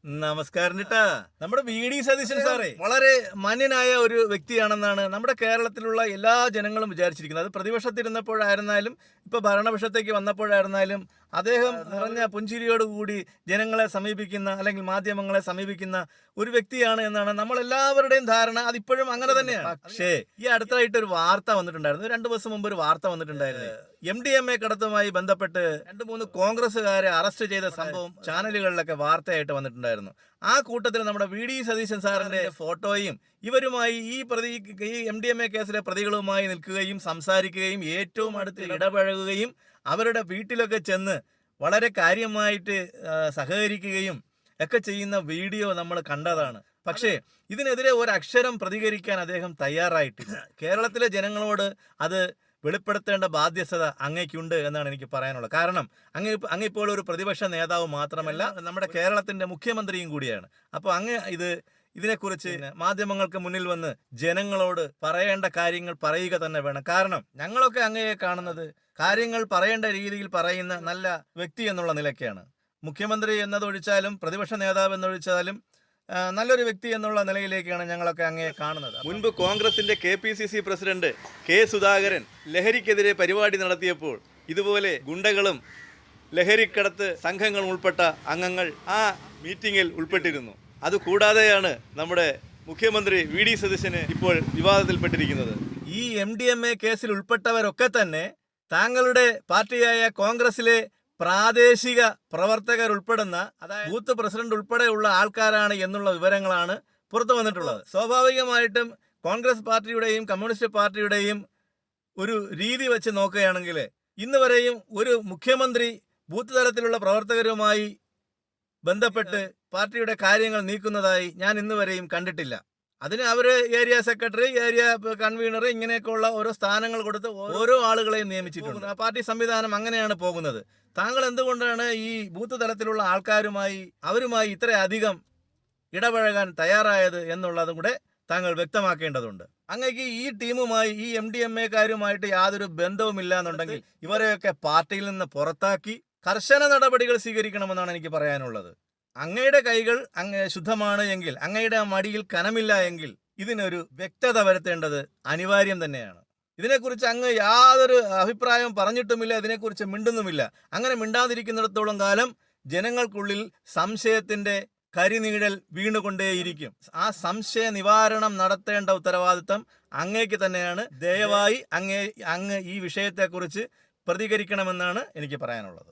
നമസ്കാരം ചേട്ടാ. നമ്മുടെ വി.ഡി. സതീശൻ സാറേ വളരെ മാന്യനായ ഒരു വ്യക്തിയാണെന്നാണ് നമ്മുടെ കേരളത്തിലുള്ള എല്ലാ ജനങ്ങളും വിചാരിച്ചിരിക്കുന്നത്. അത് പ്രതിപക്ഷത്തിരുന്നപ്പോഴായിരുന്നാലും ഇപ്പൊ ഭരണപക്ഷത്തേക്ക് വന്നപ്പോഴായിരുന്നാലും അദ്ദേഹം നിറഞ്ഞ പുഞ്ചിരിയോടുകൂടി ജനങ്ങളെ സമീപിക്കുന്ന അല്ലെങ്കിൽ മാധ്യമങ്ങളെ സമീപിക്കുന്ന ഒരു വ്യക്തിയാണ് എന്നാണ് നമ്മളെല്ലാവരുടെയും ധാരണ. അതിപ്പോഴും അങ്ങനെ തന്നെയാണ്. പക്ഷേ ഈ അടുത്തായിട്ട് ഒരു വാർത്ത വന്നിട്ടുണ്ടായിരുന്നു. 2 ദിവസം മുമ്പ് ഒരു വാർത്ത വന്നിട്ടുണ്ടായിരുന്നു. MDMA കടത്തുമായി ബന്ധപ്പെട്ട് 2-3 കോൺഗ്രസ്സുകാരെ അറസ്റ്റ് ചെയ്ത സംഭവം ചാനലുകളിലൊക്കെ വാർത്തയായിട്ട് വന്നിട്ടുണ്ടായിരുന്നു. ആ കൂട്ടത്തിൽ നമ്മുടെ വി.ഡി. സതീശൻ സാറിന്റെ ഫോട്ടോയും ഇവരുമായി ഈ MDMA കേസിലെ പ്രതികളുമായി നിൽക്കുകയും സംസാരിക്കുകയും ഏറ്റവും അടുത്ത് ഇടപഴകുകയും അവരുടെ വീട്ടിലൊക്കെ ചെന്ന് വളരെ കാര്യമായിട്ട് സഹകരിക്കുകയും ഒക്കെ ചെയ്യുന്ന വീഡിയോ നമ്മൾ കണ്ടതാണ്. പക്ഷേ ഇതിനെതിരെ ഒരക്ഷരം പ്രതികരിക്കാൻ അദ്ദേഹം തയ്യാറായിട്ടില്ല. കേരളത്തിലെ ജനങ്ങളോട് അത് വെളിപ്പെടുത്തേണ്ട ബാധ്യത അങ്ങേക്കുണ്ട് എന്നാണ് എനിക്ക് പറയാനുള്ളത്. കാരണം ഇപ്പോൾ ഒരു പ്രതിപക്ഷ നേതാവ് മാത്രമല്ല, നമ്മുടെ കേരളത്തിന്റെ മുഖ്യമന്ത്രിയും കൂടിയാണ്. അപ്പോൾ ഇതിനെക്കുറിച്ച് മാധ്യമങ്ങൾക്ക് മുന്നിൽ വന്ന് ജനങ്ങളോട് പറയേണ്ട കാര്യങ്ങൾ പറയുക തന്നെ വേണം. കാരണം ഞങ്ങളൊക്കെ അങ്ങയെ കാണുന്നത് കാര്യങ്ങൾ പറയേണ്ട രീതിയിൽ പറയുന്ന നല്ല വ്യക്തി എന്നുള്ള നിലയ്ക്കാണ്. മുഖ്യമന്ത്രി എന്നതൊഴിച്ചാലും പ്രതിപക്ഷ നേതാവ് എന്നൊഴിച്ചാലും നല്ലൊരു വ്യക്തി എന്നുള്ള നിലയിലേക്കാണ് ഞങ്ങളൊക്കെ അങ്ങയെ കാണുന്നത്. മുൻപ് കോൺഗ്രസിന്റെ KPCC പ്രസിഡന്റ് K. സുധാകരൻ ലഹരിക്കെതിരെ പരിപാടി നടത്തിയപ്പോൾ ഇതുപോലെ ഗുണ്ടകളും ലഹരിക്കടത്ത് സംഘങ്ങളും ഉൾപ്പെട്ട അംഗങ്ങൾ ആ മീറ്റിങ്ങിൽ ഉൾപ്പെട്ടിരുന്നു. അതുകൂടാതെയാണ് നമ്മുടെ മുഖ്യമന്ത്രി വി.ഡി. സതീശന് ഇപ്പോൾ വിവാദത്തിൽപ്പെട്ടിരിക്കുന്നത്. ഈ MDMA കേസിൽ ഉൾപ്പെട്ടവരൊക്കെ തന്നെ താങ്കളുടെ പാർട്ടിയായ കോൺഗ്രസിലെ പ്രാദേശിക പ്രവർത്തകർ ഉൾപ്പെടുന്ന, അതായത് ബൂത്ത് പ്രസിഡന്റ് ഉൾപ്പെടെയുള്ള ആൾക്കാരാണ് എന്നുള്ള വിവരങ്ങളാണ് പുറത്തു വന്നിട്ടുള്ളത്. സ്വാഭാവികമായിട്ടും കോൺഗ്രസ് പാർട്ടിയുടെയും കമ്മ്യൂണിസ്റ്റ് പാർട്ടിയുടെയും ഒരു രീതി വെച്ച് നോക്കുകയാണെങ്കിൽ ഇന്ന് വരെയും ഒരു മുഖ്യമന്ത്രി ബൂത്ത് തലത്തിലുള്ള പ്രവർത്തകരുമായി ബന്ധപ്പെട്ട് പാർട്ടിയുടെ കാര്യങ്ങൾ നീക്കുന്നതായി ഞാൻ ഇന്ന് വരെയും കണ്ടിട്ടില്ല. അതിന് അവര് ഏരിയ സെക്രട്ടറി, ഏരിയ കൺവീനർ, ഇങ്ങനെയൊക്കെയുള്ള ഓരോ സ്ഥാനങ്ങൾ കൊടുത്ത് ഓരോ ആളുകളെയും നിയമിച്ചിട്ടുണ്ട്. പാർട്ടി സംവിധാനം അങ്ങനെയാണ് പോകുന്നത്. താങ്കൾ എന്തുകൊണ്ടാണ് ഈ ബൂത്ത് തലത്തിലുള്ള അവരുമായി ഇത്രയധികം ഇടപഴകാൻ തയ്യാറായത് എന്നുള്ളതും കൂടെ താങ്കൾ വ്യക്തമാക്കേണ്ടതുണ്ട്. അങ്ങേക്ക് ഈ ടീമുമായി, ഈ MDMA-കാരുമായിട്ട് യാതൊരു ബന്ധവുമില്ല എന്നുണ്ടെങ്കിൽ ഇവരെയൊക്കെ പാർട്ടിയിൽ നിന്ന് പുറത്താക്കി കർശന നടപടികൾ സ്വീകരിക്കണമെന്നാണ് എനിക്ക് പറയാനുള്ളത്. അങ്ങയുടെ കൈകൾ ശുദ്ധമാണ് എങ്കിൽ, അങ്ങയുടെ മടിയിൽ കനമില്ല എങ്കിൽ ഇതിനൊരു വ്യക്തത വരുത്തേണ്ടത് അനിവാര്യം തന്നെയാണ്. ഇതിനെക്കുറിച്ച് അങ്ങ് യാതൊരു അഭിപ്രായം പറഞ്ഞിട്ടുമില്ല, ഇതിനെക്കുറിച്ച് മിണ്ടുന്നുമില്ല. അങ്ങനെ മിണ്ടാതിരിക്കുന്നിടത്തോളം കാലം ജനങ്ങൾക്കുള്ളിൽ സംശയത്തിന്റെ കരിനീഴൽ വീണുകൊണ്ടേയിരിക്കും. ആ സംശയ നിവാരണം നടത്തേണ്ട ഉത്തരവാദിത്തം അങ്ങേക്ക് തന്നെയാണ്. ദയവായി അങ്ങ് ഈ വിഷയത്തെക്കുറിച്ച് പ്രതികരിക്കണമെന്നാണ് എനിക്ക് പറയാനുള്ളത്.